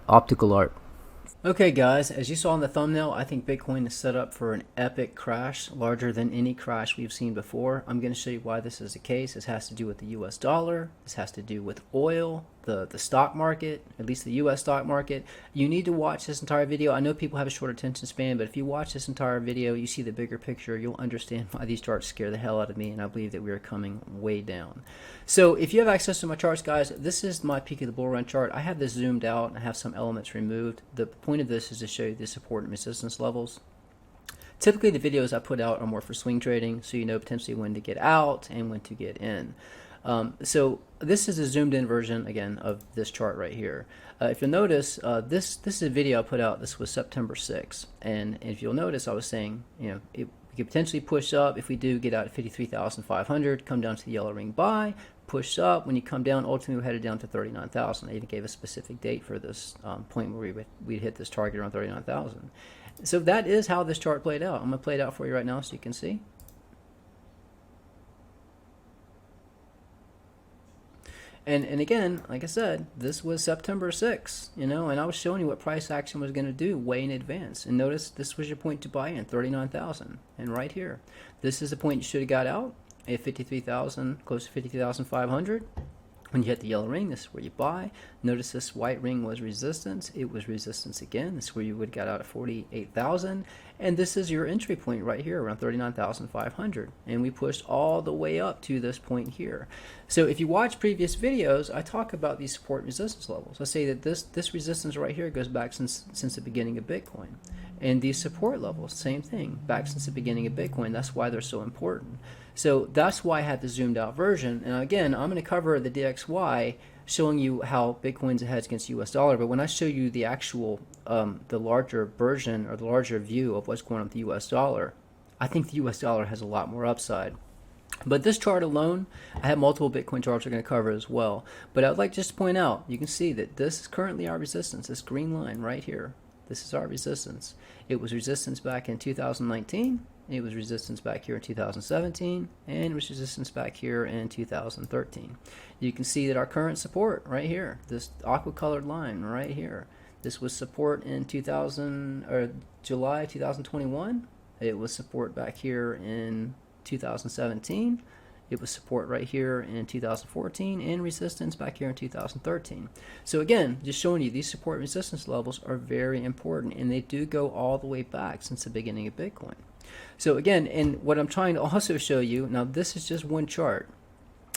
optical art. Okay guys, as you saw in the thumbnail, I think Bitcoin is set up for an epic crash, larger than any crash we've seen before. I'm going to show you why this is the case. This has to do with the US dollar. This has to do with oil, the stock market, at least the US stock market. You need to watch this entire video. I know people have a short attention span, but if you watch this entire video, you see the bigger picture, you'll understand why these charts scare the hell out of me, and I believe that we are coming way down. So if you have access to my charts, guys, this is my peak of the bull run chart. I have this zoomed out and I have some elements removed. The point of this is to show you the support and resistance levels. Typically the videos I put out are more for swing trading, so you know potentially when to get out and when to get in. So this is a zoomed in version again of this chart right here. If you'll notice, this is a video I put out. This was September 6th, and if you'll notice, I was saying, you know, we could potentially push up if we do get out at 53,500, come down to the yellow ring buy, push up. When you come down, ultimately we're headed down to 39,000. I even gave a specific date for this point where we'd hit this target around 39,000. So that is how this chart played out. I'm going to play it out for you right now so you can see. And again, like I said, this was September 6th, you know, and I was showing you what price action was going to do way in advance. And notice this was your point to buy in, 39,000. And right here, this is the point you should have got out at 53,000, close to 53,500. When you hit the yellow ring, this is where you buy. Notice this white ring was resistance. It was resistance again. This is where you would have got out at 48,000. And this is your entry point right here around 39,500. And we pushed all the way up to this point here. So if you watch previous videos, I talk about these support and resistance levels. I say that this resistance right here goes back since the beginning of Bitcoin. And these support levels, same thing, back since the beginning of Bitcoin. That's why they're so important. So that's why I had the zoomed out version. And again, I'm going to cover the DXY, showing you how Bitcoin's a hedge against the US dollar. But when I show you the actual, the larger version or the larger view of what's going on with the US dollar, I think the US dollar has a lot more upside. But this chart alone, I have multiple Bitcoin charts we're going to cover as well. But I would like just to point out, you can see that this is currently our resistance, this green line right here. This is our resistance. It was resistance back in 2019. It was resistance back here in 2017, and it was resistance back here in 2013. You can see that our current support right here, this aqua colored line right here, this was support in July 2021. It was support back here in 2017. It was support right here in 2014 and resistance back here in 2013. So again, just showing you these support and resistance levels are very important, and they do go all the way back since the beginning of Bitcoin. So again, and what I'm trying to also show you, now this is just one chart.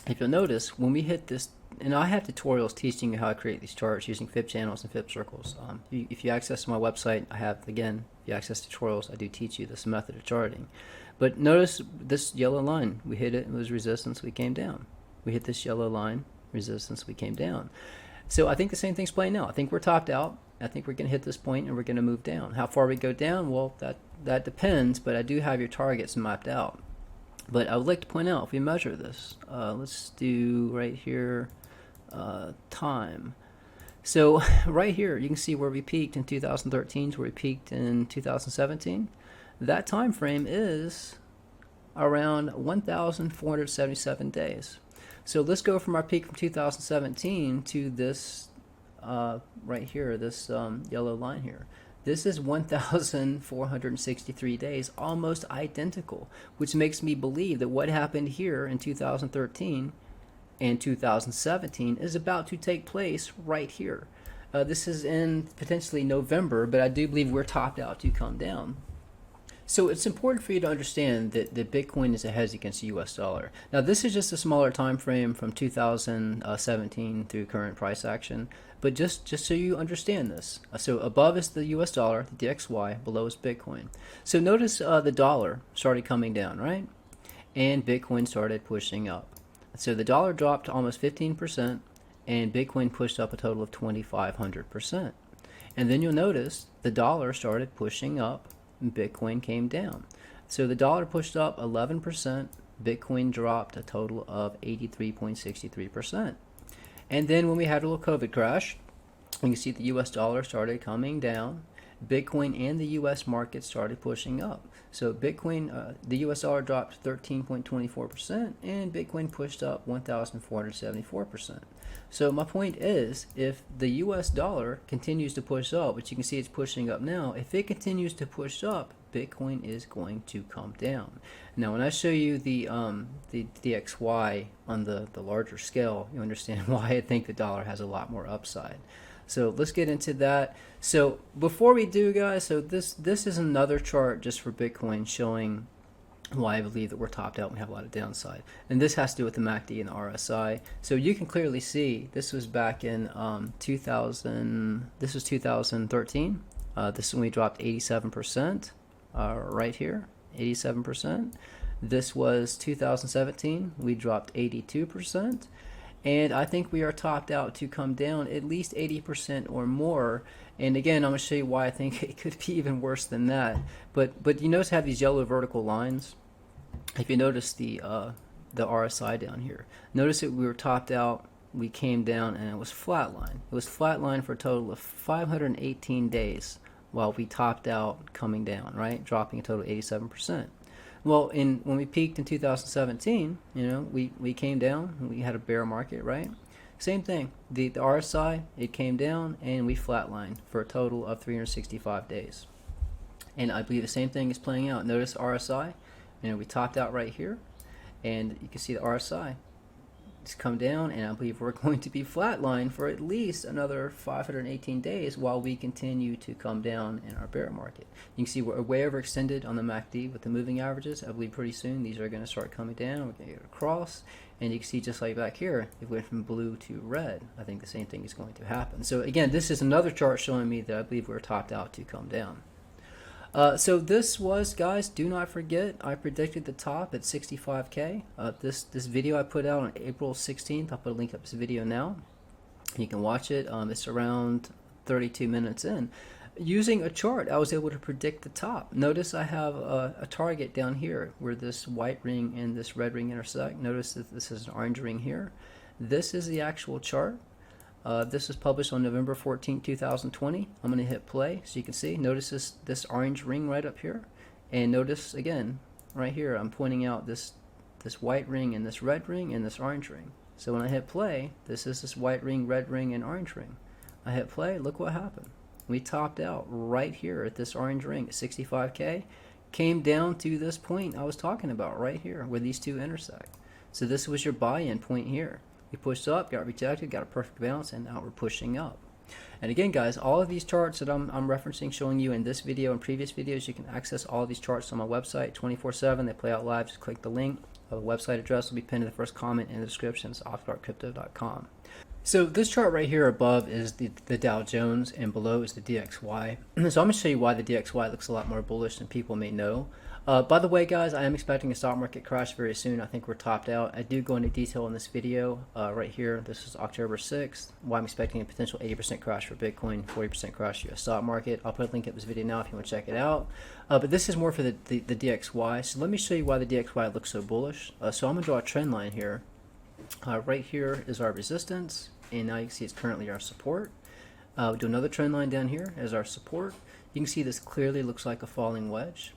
If you'll notice, when we hit this, and I have tutorials teaching you how to create these charts using fib channels and fib circles. If you access my website, I have, again, if you access tutorials, I do teach you this method of charting. But notice this yellow line, we hit it, it was resistance, we came down. We hit this yellow line, resistance, we came down. So I think the same thing's playing out. I think we're topped out. I think we're going to hit this point and we're going to move down. How far we go down, well, that depends, but I do have your targets mapped out. But I would like to point out, if we measure this, let's do right here, time. So right here, you can see where we peaked in 2013 to where we peaked in 2017. That time frame is around 1,477 days. So let's go from our peak from 2017 to this right here, this yellow line here. This is 1,463 days, almost identical, which makes me believe that what happened here in 2013 and 2017 is about to take place right here. This is in potentially November, but I do believe we're topped out to come down. So it's important for you to understand that Bitcoin is a hedge against the US dollar. Now this is just a smaller time frame from 2017 through current price action, but just so you understand this. So above is the US dollar, the DXY, below is Bitcoin. So notice the dollar started coming down, right? And Bitcoin started pushing up. So the dollar dropped almost 15%, and Bitcoin pushed up a total of 2,500%. And then you'll notice the dollar started pushing up, Bitcoin came down. So the dollar pushed up 11%, Bitcoin dropped a total of 83.63%. And then when we had a little COVID crash, you can see the US dollar started coming down, Bitcoin and the U.S. market started pushing up. So Bitcoin, the U.S. dollar dropped 13.24%, and Bitcoin pushed up 1,474%. So my point is, if the U.S. dollar continues to push up, which you can see it's pushing up now, if it continues to push up, Bitcoin is going to come down. Now, when I show you the DXY on the larger scale, you understand why I think the dollar has a lot more upside. So let's get into that. So before we do, guys, so this is another chart just for Bitcoin showing why I believe that we're topped out and we have a lot of downside. And this has to do with the MACD and the RSI. So you can clearly see this was back in 2000. This was 2013. This is when we dropped 87%. Right here, 87%. This was 2017. We dropped 82%. And I think we are topped out to come down at least 80% or more. And again, I'm going to show you why I think it could be even worse than that. But you notice I have these yellow vertical lines. If you notice the RSI down here, notice that we were topped out, we came down, and it was flatline. It was flatline for a total of 518 days while we topped out coming down, right? Dropping a total of 87%. Well, when we peaked in 2017, you know, we came down, we had a bear market, right? Same thing. The RSI, it came down, and we flatlined for a total of 365 days. And I believe the same thing is playing out. Notice RSI, you know, we topped out right here, and you can see the RSI. It's come down, and I believe we're going to be flatlined for at least another 518 days while we continue to come down in our bear market. You can see we're way overextended on the MACD with the moving averages. I believe pretty soon these are going to start coming down. We're going to get across, and you can see just like back here, it went from blue to red. I think the same thing is going to happen. So again, this is another chart showing me that I believe we're topped out to come down. So this was, guys, do not forget, I predicted the top at 65K. This video I put out on April 16th. I'll put a link up to this video now. You can watch it. It's around 32 minutes in. Using a chart, I was able to predict the top. Notice I have a target down here where this white ring and this red ring intersect. Notice that this is an orange ring here. This is the actual chart. This was published on November 14, 2020. I'm going to hit play so you can see. Notice this orange ring right up here. And notice again, right here, I'm pointing out this white ring and this red ring and this orange ring. So when I hit play, this is this white ring, red ring, and orange ring. I hit play, look what happened. We topped out right here at this orange ring at 65K. Came down to this point I was talking about right here where these two intersect. So this was your buy-in point here. We pushed up, got rejected, got a perfect bounce, and now we're pushing up. And again, guys, all of these charts that I'm referencing, showing you in this video and previous videos, you can access all of these charts on my website 24/7. They play out live. Just click the link. The website address will be pinned to the first comment in the description. It's offguardcrypto.com. So this chart right here above is the Dow Jones, and below is the DXY. So I'm going to show you why the DXY looks a lot more bullish than people may know. By the way, guys, I am expecting a stock market crash very soon. I think we're topped out. I do go into detail in this video right here. This is October 6th, why I'm expecting a potential 80% crash for Bitcoin, 40% crash for US stock market. I'll put a link up this video now if you want to check it out. But this is more for the DXY. So let me show you why the DXY looks so bullish. So I'm going to draw a trend line here. Right here is our resistance, and now you can see it's currently our support. We'll do another trend line down here as our support. You can see this clearly looks like a falling wedge.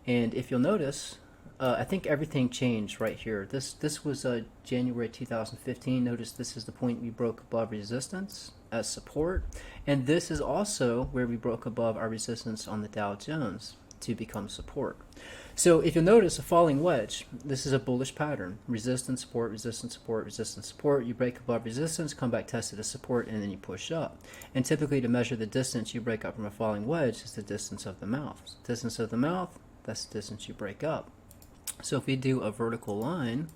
And if you'll notice, I think everything changed right here. This was January 2015. Notice this is the point we broke above resistance as support. And this is also where we broke above our resistance on the Dow Jones to become support. So if you'll notice a falling wedge, this is a bullish pattern. Resistance, support, resistance, support, resistance, support. You break above resistance, come back, test it as support, and then you push up. And typically to measure the distance you break up from a falling wedge is the distance of the mouth. Distance of the mouth, that's the distance you break up. So if we do a vertical line,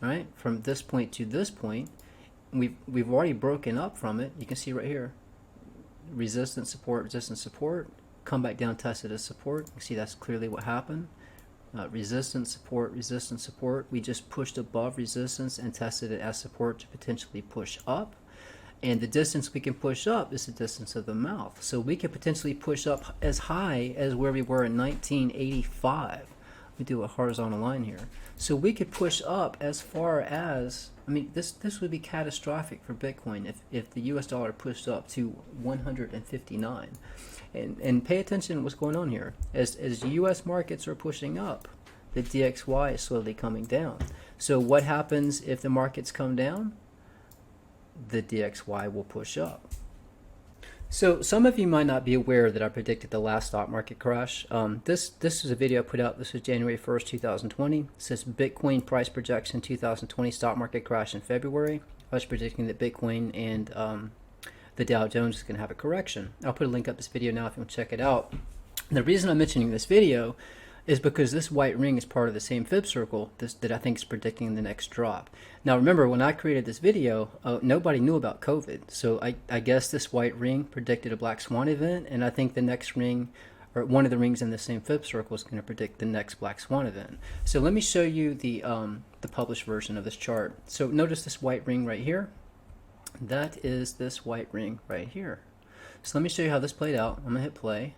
right, from this point to this point, we've already broken up from it. You can see right here, resistance, support, come back down, test it as support. You can see that's clearly what happened. Resistance, support. We just pushed above resistance and tested it as support to potentially push up. And the distance we can push up is the distance of the mouth. So we could potentially push up as high as where we were in 1985. We do a horizontal line here. So we could push up as far as, I mean, this would be catastrophic for Bitcoin if the US dollar pushed up to 159. And pay attention to what's going on here. As U.S. markets are pushing up, the DXY is slowly coming down. So what happens if the markets come down? The DXY will push up. So some of you might not be aware that I predicted the last stock market crash. This is a video I put out. This was January 1st, 2020. It says Bitcoin price projection 2020 stock market crash in February. I was predicting that Bitcoin and the Dow Jones is going to have a correction. I'll put a link up this video now if you want to check it out. And the reason I'm mentioning this video is because this white ring is part of the same fib circle that I think is predicting the next drop. Now remember, when I created this video, nobody knew about COVID. So I guess this white ring predicted a black swan event, and I think the next ring, or one of the rings in the same fib circle, is going to predict the next black swan event. So let me show you the published version of this chart. So notice this white ring right here. That is this white ring right here. So let me show you how this played out. I'm going to hit play.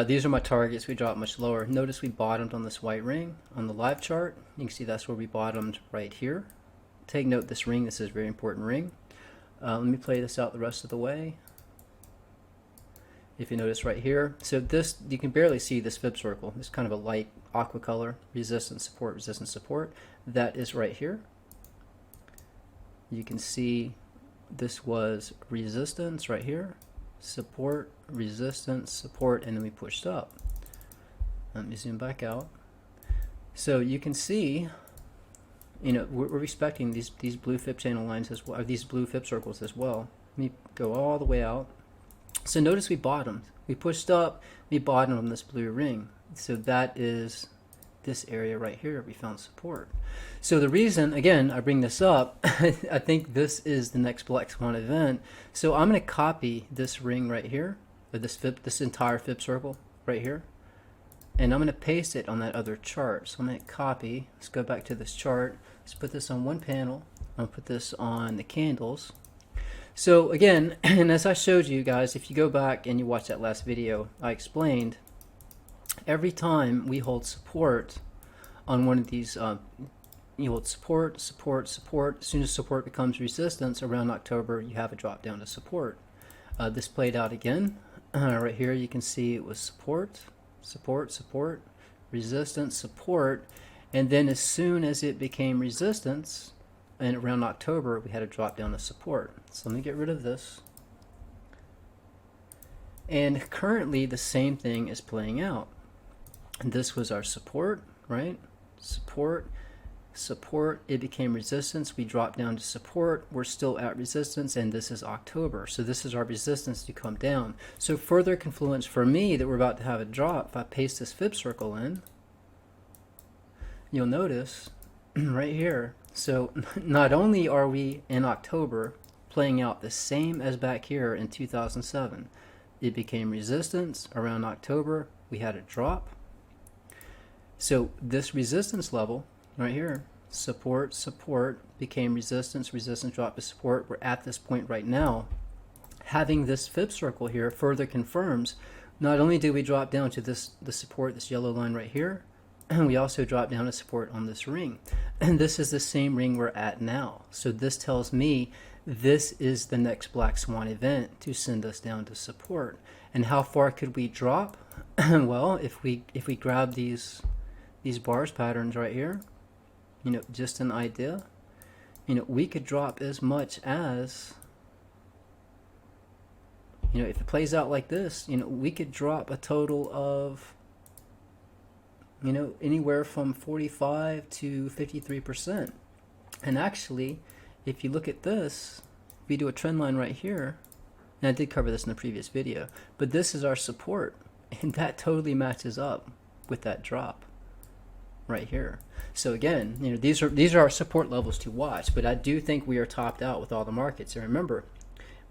These are my targets. We dropped much lower. Notice we bottomed on this white ring on the live chart. You can see that's where we bottomed right here. Take note, this ring, this is a very important ring. Let me play this out the rest of the way. If you notice right here, so this, you can barely see this fib circle. It's kind of a light aqua color, resistance, support, resistance, support. That is right here. You can see this was resistance right here. Support, resistance, support, and then we pushed up. Let me zoom back out. So you can see, you know, we're respecting these blue fib channel lines as well, or these blue fib circles as well. Let me go all the way out. So notice we bottomed. We pushed up, we bottomed on this blue ring. So that is this area right here. We found support. So the reason, again, I bring this up, I think this is the next black swan event. So I'm going to copy this ring right here, or this entire fib circle right here, and I'm going to paste it on that other chart. So I'm going to copy. Let's go back to this chart. Let's put this on one panel. I'll put this on the candles. So again, and as I showed you guys, if you go back and you watch that last video, I explained every time we hold support on one of these, you hold support, support, support. As soon as support becomes resistance around October, you have a drop down to support. This played out again. Right here you can see it was support, support, support, resistance, support, and then as soon as it became resistance, and around October, we had a drop down to support. So let me get rid of this. And currently the same thing is playing out. This was our support, right? Support, support, it became resistance. We dropped down to support. We're still at resistance, and this is October. So this is our resistance to come down. So further confluence for me that we're about to have a drop, if I paste this fib circle in, you'll notice right here. So not only are we in October playing out the same as back here in 2007, it became resistance around October. We had a drop. So this resistance level right here, support, support, became resistance, resistance, drop to support. We're at this point right now. Having this fib circle here further confirms not only do we drop down to the support, this yellow line right here, and we also drop down to support on this ring. And this is the same ring we're at now. So this tells me this is the next black swan event to send us down to support. And how far could we drop? Well, if we grab these bars patterns right here, you know, just an idea, you know, we could drop as much as, you know, if it plays out like this, you know, we could drop a total of, you know, anywhere from 45 to 53%. And actually, if you look at this, we do a trend line right here, and I did cover this in the previous video, but this is our support, and that totally matches up with that drop right here. So again, you know, these are our support levels to watch, but I do think we are topped out with all the markets. And remember,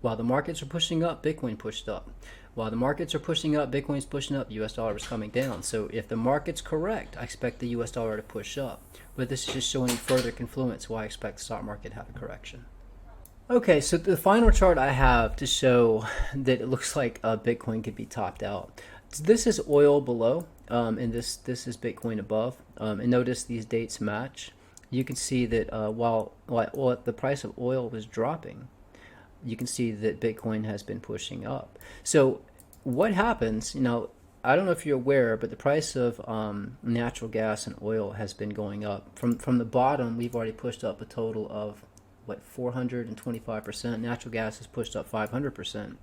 while the markets are pushing up, Bitcoin pushed up. While the markets are pushing up, Bitcoin's pushing up, the US dollar is coming down. So if the market's correct, I expect the US dollar to push up. But this is just showing further confluence why I expect the stock market to have a correction. Okay, so the final chart I have to show that it looks like Bitcoin could be topped out. This is oil below, and this is Bitcoin above. And notice these dates match. You can see that while the price of oil was dropping, you can see that Bitcoin has been pushing up. So what happens, I don't know if you're aware, but the price of natural gas and oil has been going up. From the bottom, we've already pushed up a total of, 425%. Natural gas has pushed up 500%.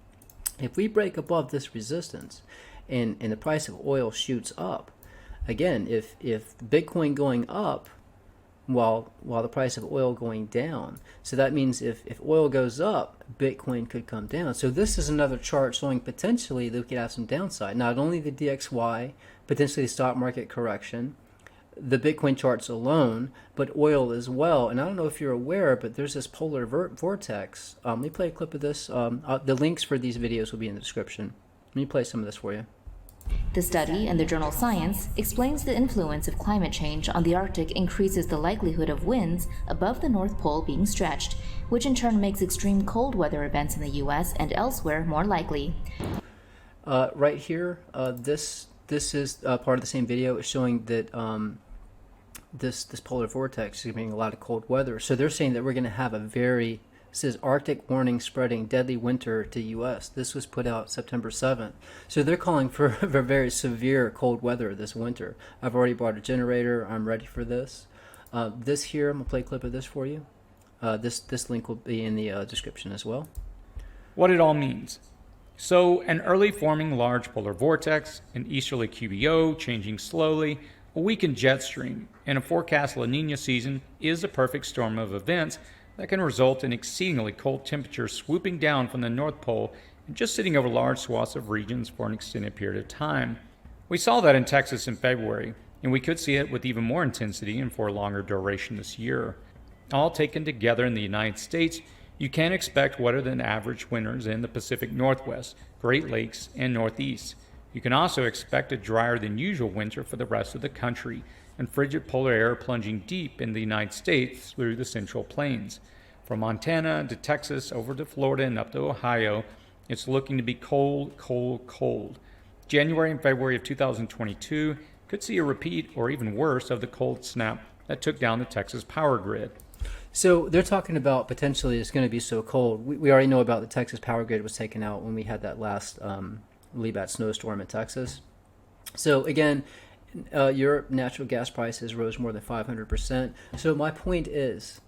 If we break above this resistance and the price of oil shoots up, again, if Bitcoin going up while the price of oil going down. So that means if oil goes up, Bitcoin could come down. So this is another chart showing potentially that we could have some downside. Not only the DXY, potentially the stock market correction, the Bitcoin charts alone, but oil as well. And I don't know if you're aware, but there's this polar vortex. Let me play a clip of this. The links for these videos will be in the description. Let me play some of this for you. The study in the journal Science explains the influence of climate change on the Arctic increases the likelihood of winds above the North Pole being stretched, which in turn makes extreme cold weather events in the U.S. and elsewhere more likely. Right here, this is part of the same video. It's showing that this polar vortex is bringing a lot of cold weather. So they're saying that we're going to have it says Arctic warning spreading deadly winter to U.S. This was put out September 7th. So they're calling for very severe cold weather this winter. I've already bought a generator. I'm ready for this. This here, I'm going to play a clip of this for you. This link will be in the description as well. What it all means. So an early forming large polar vortex, an easterly QBO changing slowly, a weakened jet stream, and a forecast La Nina season is a perfect storm of events that can result in exceedingly cold temperatures swooping down from the North Pole and just sitting over large swaths of regions for an extended period of time. We saw that in Texas in February, and we could see it with even more intensity and for a longer duration this year. All taken together in the United States, you can expect wetter than average winters in the Pacific Northwest, Great Lakes, and Northeast. You can also expect a drier than usual winter for the rest of the country, and frigid polar air plunging deep in the United States through the Central Plains. From Montana to Texas, over to Florida and up to Ohio, it's looking to be cold, cold, cold. January and February of 2022 could see a repeat or even worse of the cold snap that took down the Texas power grid. So they're talking about potentially it's going to be so cold. We already know about the Texas power grid was taken out when we had that last really bad snowstorm in Texas. So again, Europe natural gas prices rose more than 500%. So my point is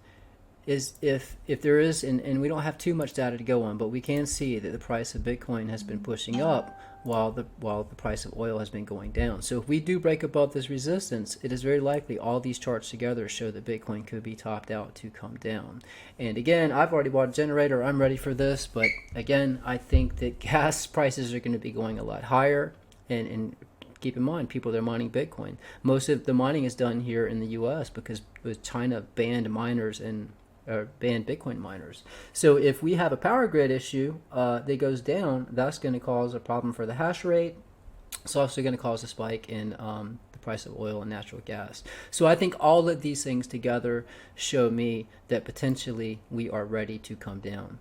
if there is, and we don't have too much data to go on, but we can see that the price of Bitcoin has been pushing up while the price of oil has been going down. So if we do break above this resistance, it is very likely all these charts together show that Bitcoin could be topped out to come down. And again, I've already bought a generator. I'm ready for this. But again, I think that gas prices are going to be going a lot higher. And keep in mind, people that are mining Bitcoin, most of the mining is done here in the U.S. because China banned miners and banned Bitcoin miners. So if we have a power grid issue that goes down, that's going to cause a problem for the hash rate. It's also going to cause a spike in the price of oil and natural gas. So I think all of these things together show me that potentially we are ready to come down.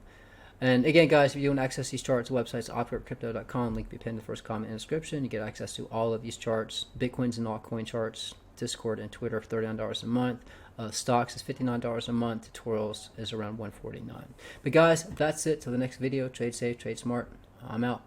And again, guys, if you want to access these charts, the website's operatorcrypto.com. Link will be pinned in the first comment in the description. You get access to all of these charts, Bitcoins and altcoin charts, Discord and Twitter for $39 a month. Stocks is $59 a month. Tutorials is around $149. But guys, that's it. Till the next video. Trade safe, trade smart. I'm out.